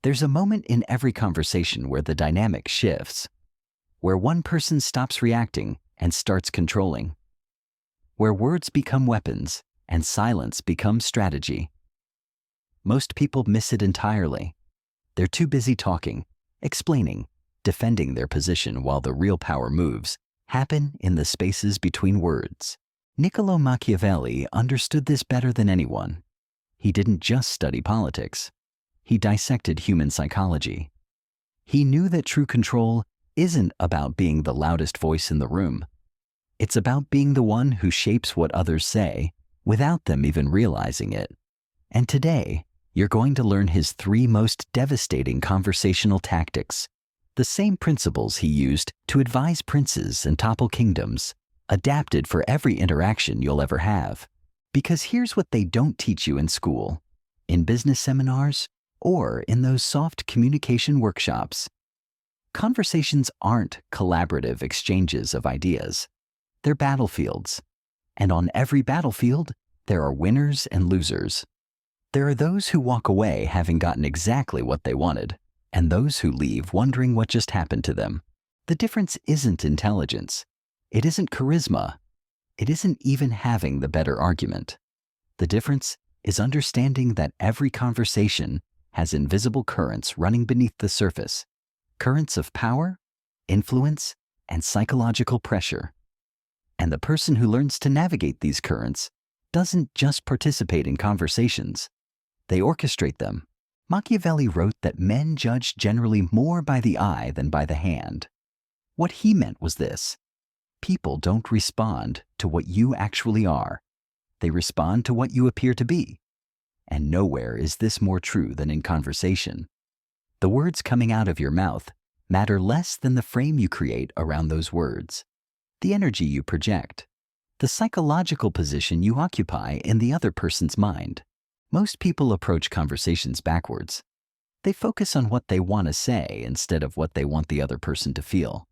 There's a moment in every conversation where the dynamic shifts, where one person stops reacting and starts controlling, where words become weapons and silence becomes strategy. Most people miss it entirely. They're too busy talking, explaining, defending their position while the real power moves happen in the spaces between words. Niccolo Machiavelli understood this better than anyone. He didn't just study politics. He dissected human psychology. He knew that true control isn't about being the loudest voice in the room. It's about being the one who shapes what others say without them even realizing it. And today, you're going to learn his 3 most devastating conversational tactics, the same principles he used to advise princes and topple kingdoms, adapted for every interaction you'll ever have. Because here's what they don't teach you in school, in business seminars, or in those soft communication workshops. Conversations aren't collaborative exchanges of ideas. They're battlefields. And on every battlefield, there are winners and losers. There are those who walk away having gotten exactly what they wanted, and those who leave wondering what just happened to them. The difference isn't intelligence. It isn't charisma. It isn't even having the better argument. The difference is understanding that every conversation has invisible currents running beneath the surface, currents of power, influence, and psychological pressure. And the person who learns to navigate these currents doesn't just participate in conversations, they orchestrate them. Machiavelli wrote that men judge generally more by the eye than by the hand. What he meant was this: people don't respond to what you actually are. They respond to what you appear to be. And nowhere is this more true than in conversation. The words coming out of your mouth matter less than the frame you create around those words, the energy you project, the psychological position you occupy in the other person's mind. Most people approach conversations backwards. They focus on what they want to say instead of what they want the other person to feel.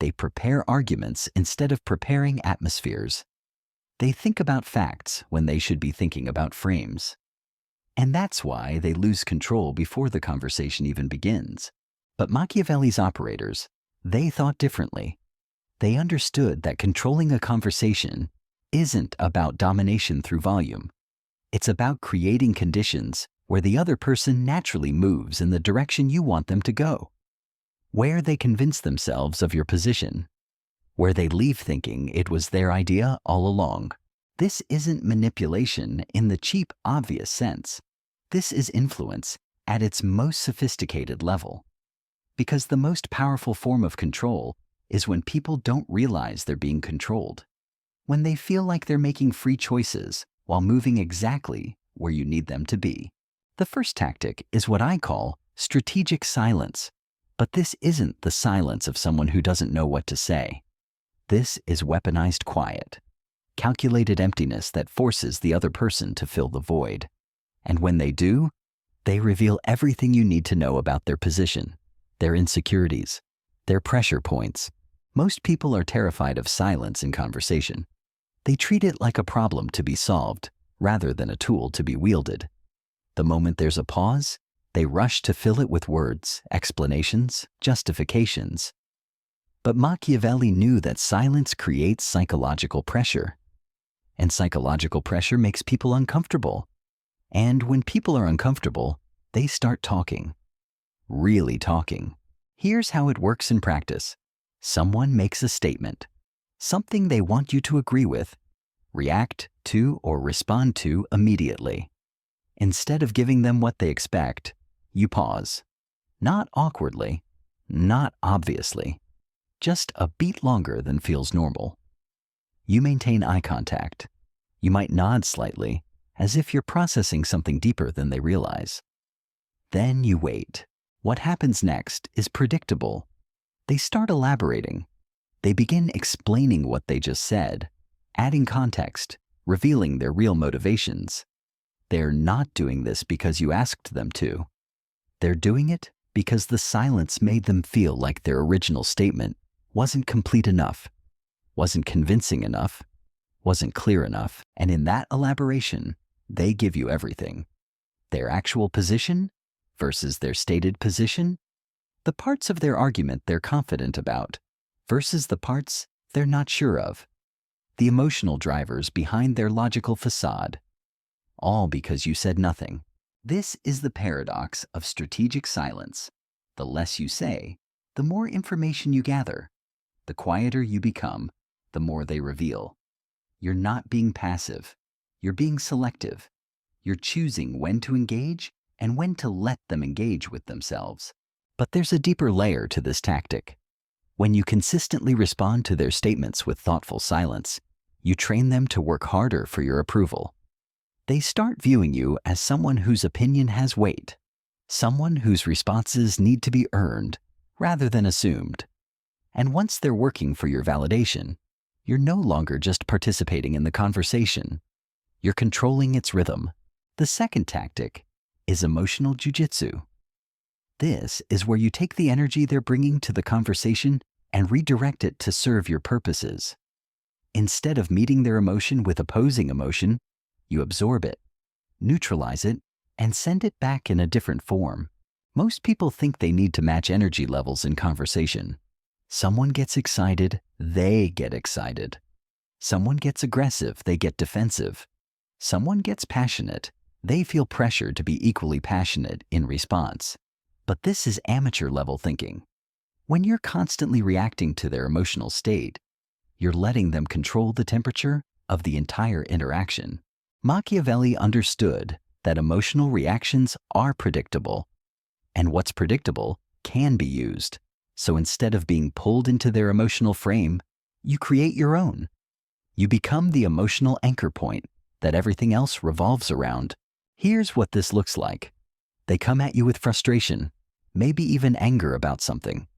They prepare arguments instead of preparing atmospheres. They think about facts when they should be thinking about frames. And that's why they lose control before the conversation even begins. But Machiavelli's operators, they thought differently. They understood that controlling a conversation isn't about domination through volume. It's about creating conditions where the other person naturally moves in the direction you want them to go, where they convince themselves of your position, where they leave thinking it was their idea all along. This isn't manipulation in the cheap, obvious sense. This is influence at its most sophisticated level. Because the most powerful form of control is when people don't realize they're being controlled, when they feel like they're making free choices while moving exactly where you need them to be. The first tactic is what I call strategic silence. But this isn't the silence of someone who doesn't know what to say. This is weaponized quiet, calculated emptiness that forces the other person to fill the void. And when they do, they reveal everything you need to know about their position, their insecurities, their pressure points. Most people are terrified of silence in conversation. They treat it like a problem to be solved rather than a tool to be wielded. The moment there's a pause, they rush to fill it with words, explanations, justifications. But Machiavelli knew that silence creates psychological pressure. And psychological pressure makes people uncomfortable. And when people are uncomfortable, they start talking. Really talking. Here's how it works in practice. Someone makes a statement, something they want you to agree with, react to or respond to immediately. Instead of giving them what they expect, you pause. Not awkwardly, not obviously, just a beat longer than feels normal. You maintain eye contact. You might nod slightly, as if you're processing something deeper than they realize. Then you wait. What happens next is predictable. They start elaborating. They begin explaining what they just said, adding context, revealing their real motivations. They're not doing this because you asked them to. They're doing it because the silence made them feel like their original statement wasn't complete enough, wasn't convincing enough, wasn't clear enough. And in that elaboration, they give you everything. Their actual position, versus their stated position, the parts of their argument they're confident about versus the parts they're not sure of, the emotional drivers behind their logical facade, all because you said nothing. This is the paradox of strategic silence. The less you say, the more information you gather. The quieter you become, the more they reveal. You're not being passive. You're being selective. You're choosing when to engage and when to let them engage with themselves. But there's a deeper layer to this tactic. When you consistently respond to their statements with thoughtful silence, you train them to work harder for your approval. They start viewing you as someone whose opinion has weight, someone whose responses need to be earned rather than assumed. And once they're working for your validation, you're no longer just participating in the conversation. You're controlling its rhythm. The second tactic is emotional jujitsu. This is where you take the energy they're bringing to the conversation and redirect it to serve your purposes. Instead of meeting their emotion with opposing emotion, you absorb it, neutralize it, and send it back in a different form. Most people think they need to match energy levels in conversation. Someone gets excited, they get excited. Someone gets aggressive, they get defensive. Someone gets passionate, they feel pressured to be equally passionate in response. But this is amateur level thinking. When you're constantly reacting to their emotional state, you're letting them control the temperature of the entire interaction. Machiavelli understood that emotional reactions are predictable, and what's predictable can be used. So instead of being pulled into their emotional frame, you create your own. You become the emotional anchor point that everything else revolves around. Here's what this looks like. They come at you with frustration, maybe even anger about something.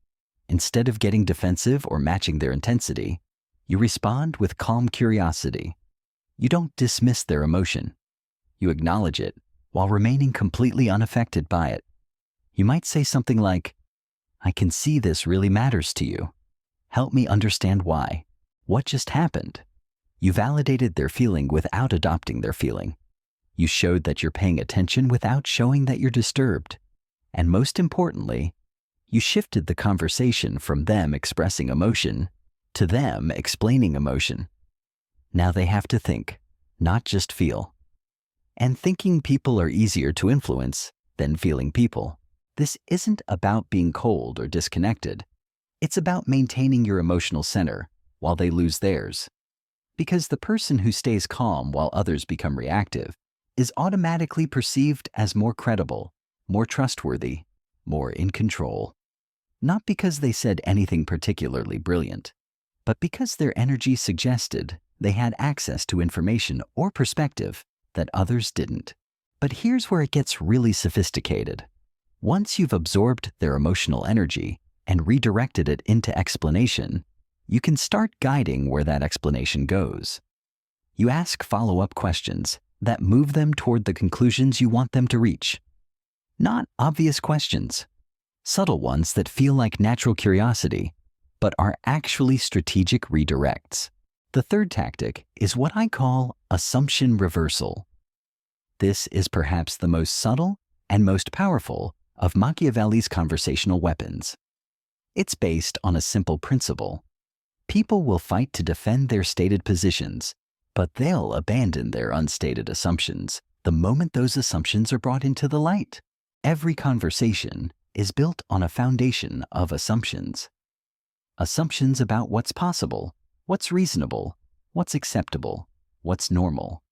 Instead of getting defensive or matching their intensity, you respond with calm curiosity. You don't dismiss their emotion. You acknowledge it while remaining completely unaffected by it. You might say something like, "I can see this really matters to you. Help me understand why. What just happened?" You validated their feeling without adopting their feeling. You showed that you're paying attention without showing that you're disturbed. And most importantly, you shifted the conversation from them expressing emotion to them explaining emotion. Now they have to think, not just feel. And thinking people are easier to influence than feeling people. This isn't about being cold or disconnected. It's about maintaining your emotional center while they lose theirs. Because the person who stays calm while others become reactive is automatically perceived as more credible, more trustworthy, more in control. Not because they said anything particularly brilliant, but because their energy suggested they had access to information or perspective that others didn't. But here's where it gets really sophisticated. Once you've absorbed their emotional energy and redirected it into explanation, you can start guiding where that explanation goes. You ask follow-up questions that move them toward the conclusions you want them to reach. Not obvious questions, subtle ones that feel like natural curiosity, but are actually strategic redirects. The third tactic is what I call assumption reversal. This is perhaps the most subtle and most powerful of Machiavelli's conversational weapons. It's based on a simple principle. People will fight to defend their stated positions, but they'll abandon their unstated assumptions the moment those assumptions are brought into the light. Every conversation is built on a foundation of assumptions. Assumptions about what's possible, what's reasonable, what's acceptable, what's normal.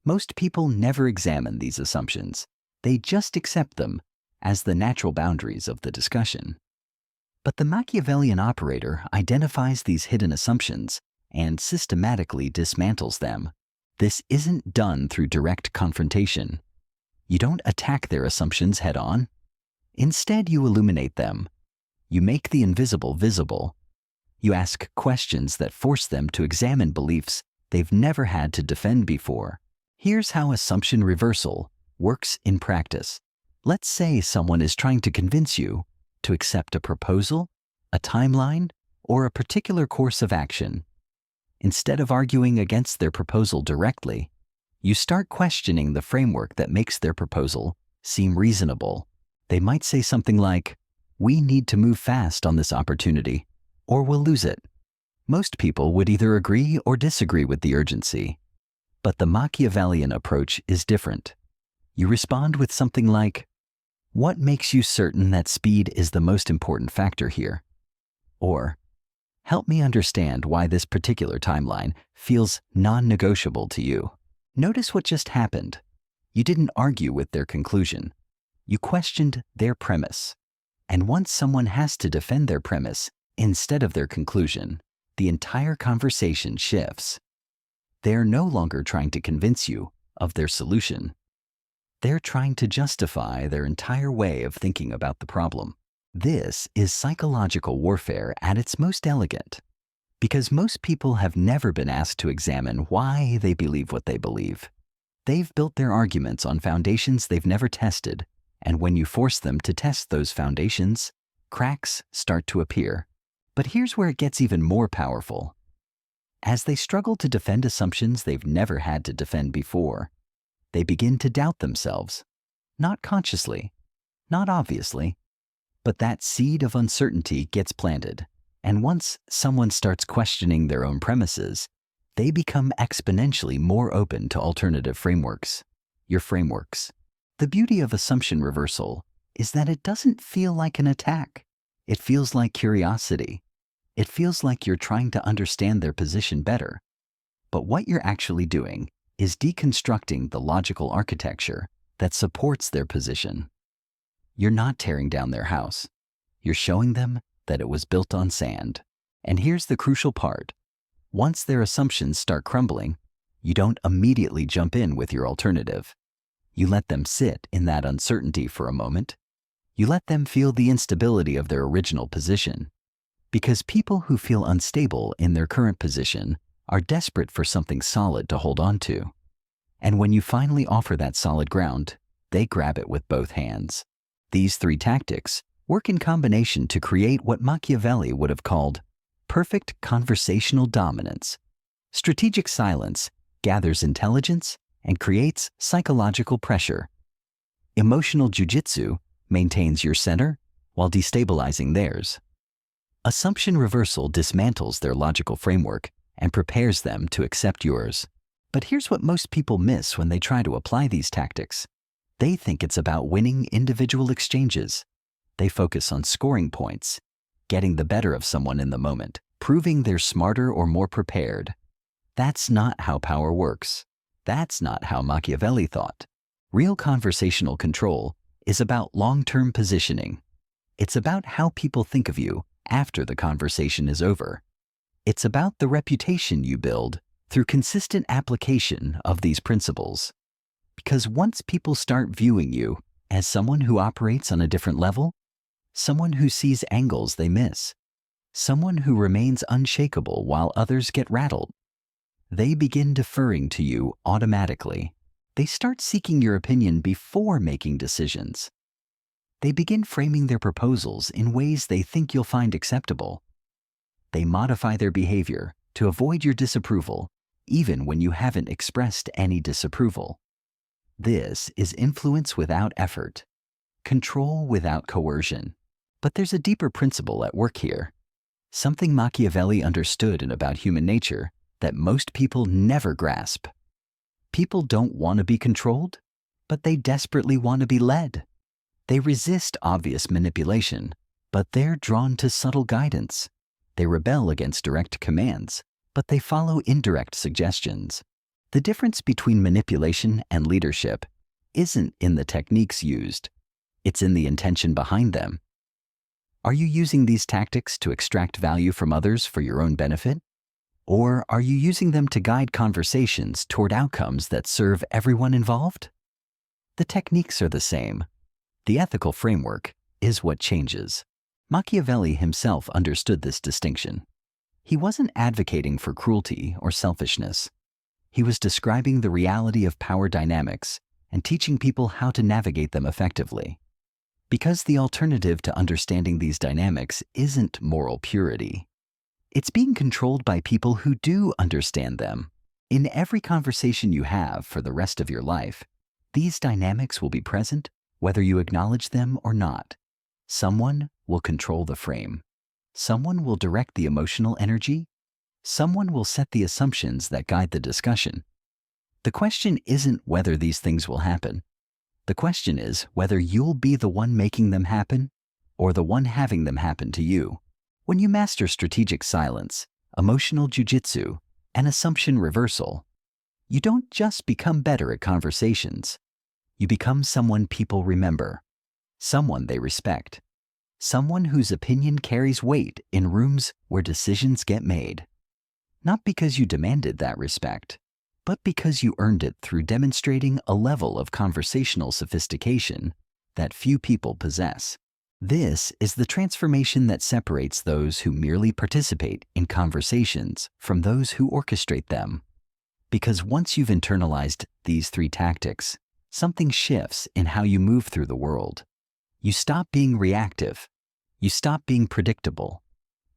Most people never examine these assumptions. They just accept them as the natural boundaries of the discussion. But the Machiavellian operator identifies these hidden assumptions and systematically dismantles them. This isn't done through direct confrontation. You don't attack their assumptions head-on. Instead, you illuminate them. You make the invisible visible. You ask questions that force them to examine beliefs they've never had to defend before. Here's how assumption reversal works in practice. Let's say someone is trying to convince you to accept a proposal, a timeline, or a particular course of action. Instead of arguing against their proposal directly, you start questioning the framework that makes their proposal seem reasonable. They might say something like, "We need to move fast on this opportunity, or we'll lose it." Most people would either agree or disagree with the urgency. But the Machiavellian approach is different. You respond with something like, "What makes you certain that speed is the most important factor here?" Or, "Help me understand why this particular timeline feels non-negotiable to you." Notice what just happened. You didn't argue with their conclusion. You questioned their premise. And once someone has to defend their premise instead of their conclusion, the entire conversation shifts. They're no longer trying to convince you of their solution. They're trying to justify their entire way of thinking about the problem. This is psychological warfare at its most elegant, because most people have never been asked to examine why they believe what they believe. They've built their arguments on foundations they've never tested, and when you force them to test those foundations, cracks start to appear. But here's where it gets even more powerful. As they struggle to defend assumptions they've never had to defend before, they begin to doubt themselves. Not consciously, not obviously, but that seed of uncertainty gets planted. And once someone starts questioning their own premises, they become exponentially more open to alternative frameworks. Your frameworks. The beauty of assumption reversal is that it doesn't feel like an attack. It feels like curiosity. It feels like you're trying to understand their position better. But what you're actually doing is deconstructing the logical architecture that supports their position. You're not tearing down their house. You're showing them that it was built on sand. And here's the crucial part. Once their assumptions start crumbling, you don't immediately jump in with your alternative. You let them sit in that uncertainty for a moment. You let them feel the instability of their original position. Because people who feel unstable in their current position are desperate for something solid to hold on to. And when you finally offer that solid ground, they grab it with both hands. These three tactics work in combination to create what Machiavelli would have called perfect conversational dominance. Strategic silence gathers intelligence and creates psychological pressure. Emotional jujitsu maintains your center while destabilizing theirs. Assumption reversal dismantles their logical framework and prepares them to accept yours. But here's what most people miss when they try to apply these tactics. They think it's about winning individual exchanges. They focus on scoring points, getting the better of someone in the moment, proving they're smarter or more prepared. That's not how power works. That's not how Machiavelli thought. Real conversational control is about long-term positioning. It's about how people think of you after the conversation is over. It's about the reputation you build through consistent application of these principles. Because once people start viewing you as someone who operates on a different level, someone who sees angles they miss, someone who remains unshakable while others get rattled, they begin deferring to you automatically. They start seeking your opinion before making decisions. They begin framing their proposals in ways they think you'll find acceptable. They modify their behavior to avoid your disapproval, even when you haven't expressed any disapproval. This is influence without effort, control without coercion. But there's a deeper principle at work here, something Machiavelli understood about human nature that most people never grasp. People don't want to be controlled, but they desperately want to be led. They resist obvious manipulation, but they're drawn to subtle guidance. They rebel against direct commands, but they follow indirect suggestions. The difference between manipulation and leadership isn't in the techniques used. It's in the intention behind them. Are you using these tactics to extract value from others for your own benefit? Or are you using them to guide conversations toward outcomes that serve everyone involved? The techniques are the same. The ethical framework is what changes. Machiavelli himself understood this distinction. He wasn't advocating for cruelty or selfishness. He was describing the reality of power dynamics and teaching people how to navigate them effectively. Because the alternative to understanding these dynamics isn't moral purity. It's being controlled by people who do understand them. In every conversation you have for the rest of your life, these dynamics will be present Whether you acknowledge them or not, someone will control the frame. Someone will direct the emotional energy. Someone will set the assumptions that guide the discussion. The question isn't whether these things will happen. The question is whether you'll be the one making them happen or the one having them happen to you. When you master strategic silence, emotional jujitsu, and assumption reversal, you don't just become better at conversations. You become someone people remember, someone they respect, someone whose opinion carries weight in rooms where decisions get made. Not because you demanded that respect, but because you earned it through demonstrating a level of conversational sophistication that few people possess. This is the transformation that separates those who merely participate in conversations from those who orchestrate them. Because once you've internalized these 3 tactics, something shifts in how you move through the world. You stop being reactive. You stop being predictable.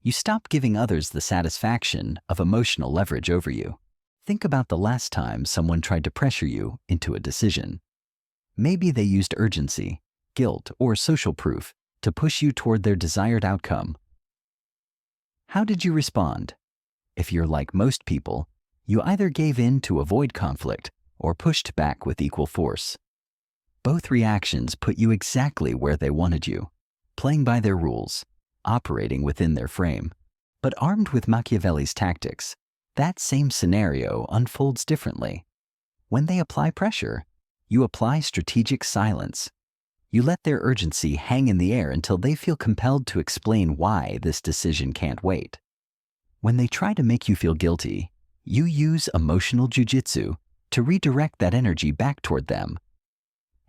You stop giving others the satisfaction of emotional leverage over you. Think about the last time someone tried to pressure you into a decision. Maybe they used urgency, guilt, or social proof to push you toward their desired outcome. How did you respond? If you're like most people, you either gave in to avoid conflict or pushed back with equal force. Both reactions put you exactly where they wanted you, playing by their rules, operating within their frame. But armed with Machiavelli's tactics, that same scenario unfolds differently. When they apply pressure, you apply strategic silence. You let their urgency hang in the air until they feel compelled to explain why this decision can't wait. When they try to make you feel guilty, you use emotional jujitsu to redirect that energy back toward them.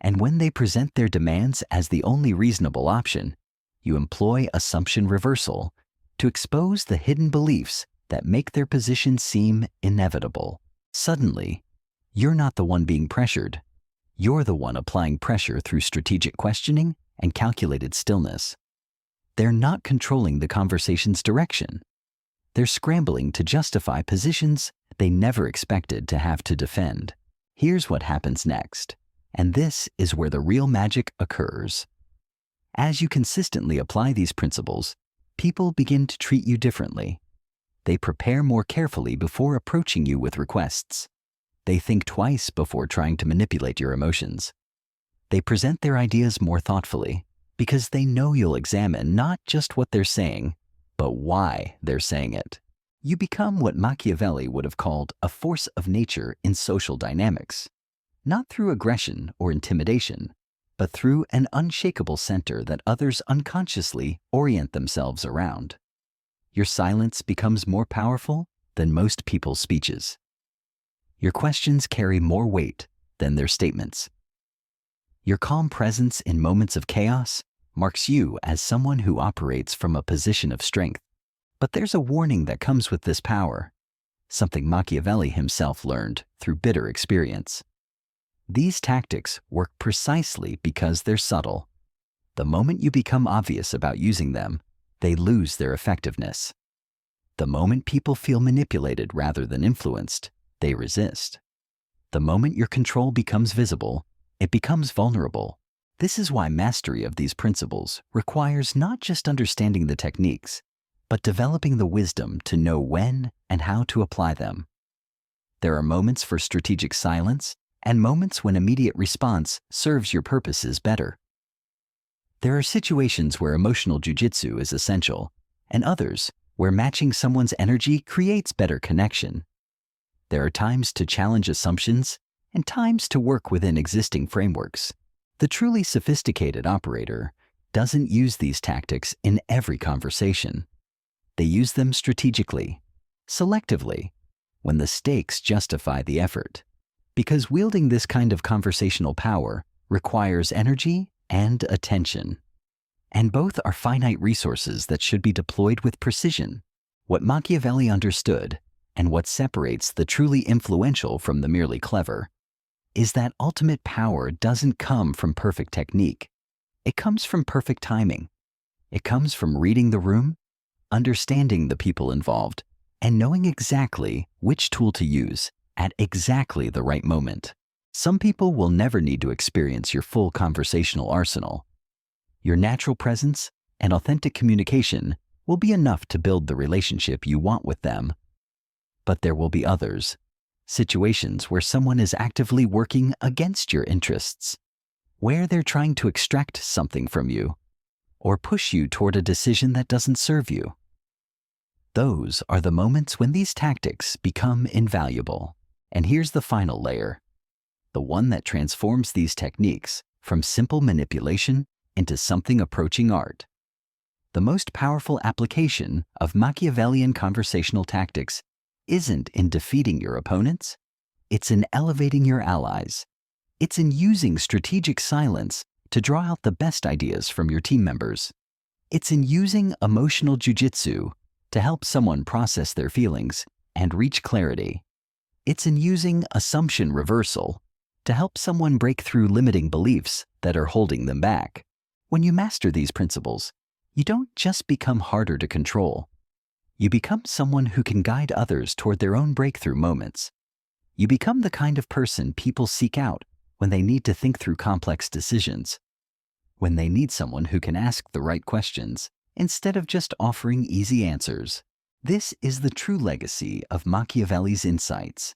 And when they present their demands as the only reasonable option, you employ assumption reversal to expose the hidden beliefs that make their position seem inevitable. Suddenly, you're not the one being pressured. You're the one applying pressure through strategic questioning and calculated stillness. They're not controlling the conversation's direction. They're scrambling to justify positions they never expected to have to defend. Here's what happens next, and this is where the real magic occurs. As you consistently apply these principles, people begin to treat you differently. They prepare more carefully before approaching you with requests. They think twice before trying to manipulate your emotions. They present their ideas more thoughtfully because they know you'll examine not just what they're saying, but why they're saying it. You become what Machiavelli would have called a force of nature in social dynamics, not through aggression or intimidation, but through an unshakable center that others unconsciously orient themselves around. Your silence becomes more powerful than most people's speeches. Your questions carry more weight than their statements. Your calm presence in moments of chaos marks you as someone who operates from a position of strength. But there's a warning that comes with this power, something Machiavelli himself learned through bitter experience. These tactics work precisely because they're subtle. The moment you become obvious about using them, they lose their effectiveness. The moment people feel manipulated rather than influenced, they resist. The moment your control becomes visible, it becomes vulnerable. This is why mastery of these principles requires not just understanding the techniques, but developing the wisdom to know when and how to apply them. There are moments for strategic silence and moments when immediate response serves your purposes better. There are situations where emotional jujitsu is essential, and others where matching someone's energy creates better connection. There are times to challenge assumptions and times to work within existing frameworks. The truly sophisticated operator doesn't use these tactics in every conversation. They use them strategically, selectively, when the stakes justify the effort. Because wielding this kind of conversational power requires energy and attention. And both are finite resources that should be deployed with precision. What Machiavelli understood, and what separates the truly influential from the merely clever, is that ultimate power doesn't come from perfect technique. It comes from perfect timing. It comes from reading the room, understanding the people involved, and knowing exactly which tool to use at exactly the right moment. Some people will never need to experience your full conversational arsenal. Your natural presence and authentic communication will be enough to build the relationship you want with them. But there will be others, situations where someone is actively working against your interests, where they're trying to extract something from you or push you toward a decision that doesn't serve you. Those are the moments when these tactics become invaluable. And here's the final layer, the one that transforms these techniques from simple manipulation into something approaching art. The most powerful application of Machiavellian conversational tactics isn't in defeating your opponents, it's in elevating your allies. It's in using strategic silence to draw out the best ideas from your team members. It's in using emotional jujitsu to help someone process their feelings and reach clarity. It's in using assumption reversal to help someone break through limiting beliefs that are holding them back. When you master these principles, you don't just become harder to control. You become someone who can guide others toward their own breakthrough moments. You become the kind of person people seek out when they need to think through complex decisions, when they need someone who can ask the right questions instead of just offering easy answers. This is the true legacy of Machiavelli's insights.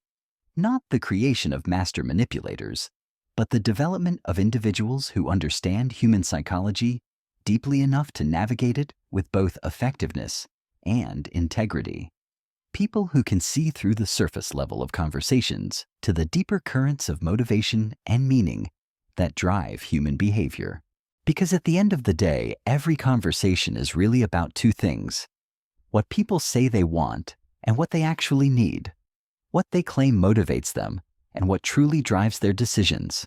Not the creation of master manipulators, but the development of individuals who understand human psychology deeply enough to navigate it with both effectiveness and integrity. People who can see through the surface level of conversations to the deeper currents of motivation and meaning that drive human behavior. Because at the end of the day, every conversation is really about two things: what people say they want and what they actually need, what they claim motivates them and what truly drives their decisions,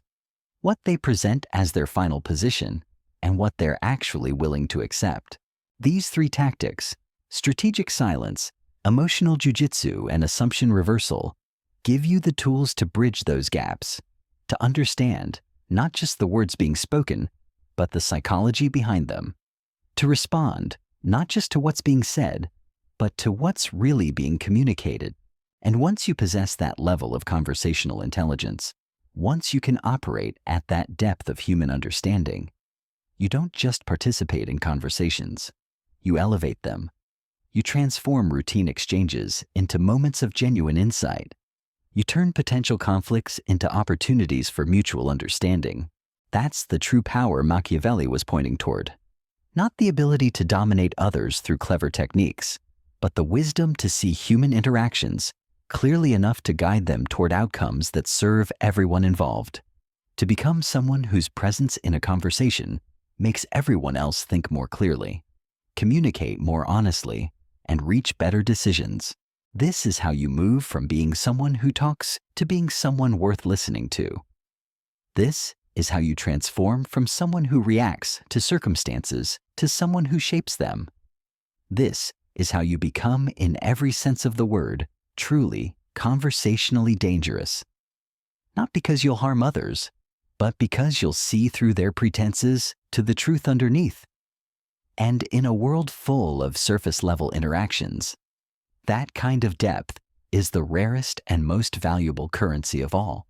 what they present as their final position and what they're actually willing to accept. These three tactics, strategic silence, emotional jujitsu, and assumption reversal, give you the tools to bridge those gaps, to understand not just the words being spoken, but the psychology behind them, to respond not just to what's being said, but to what's really being communicated. And once you possess that level of conversational intelligence, once you can operate at that depth of human understanding, you don't just participate in conversations, you elevate them. You transform routine exchanges into moments of genuine insight. You turn potential conflicts into opportunities for mutual understanding. That's the true power Machiavelli was pointing toward. Not the ability to dominate others through clever techniques, but the wisdom to see human interactions clearly enough to guide them toward outcomes that serve everyone involved. To become someone whose presence in a conversation makes everyone else think more clearly, communicate more honestly, and reach better decisions. This is how you move from being someone who talks to being someone worth listening to. This is how you transform from someone who reacts to circumstances to someone who shapes them. This is how you become, in every sense of the word, truly conversationally dangerous. Not because you'll harm others, but because you'll see through their pretenses to the truth underneath. And in a world full of surface-level interactions, that kind of depth is the rarest and most valuable currency of all.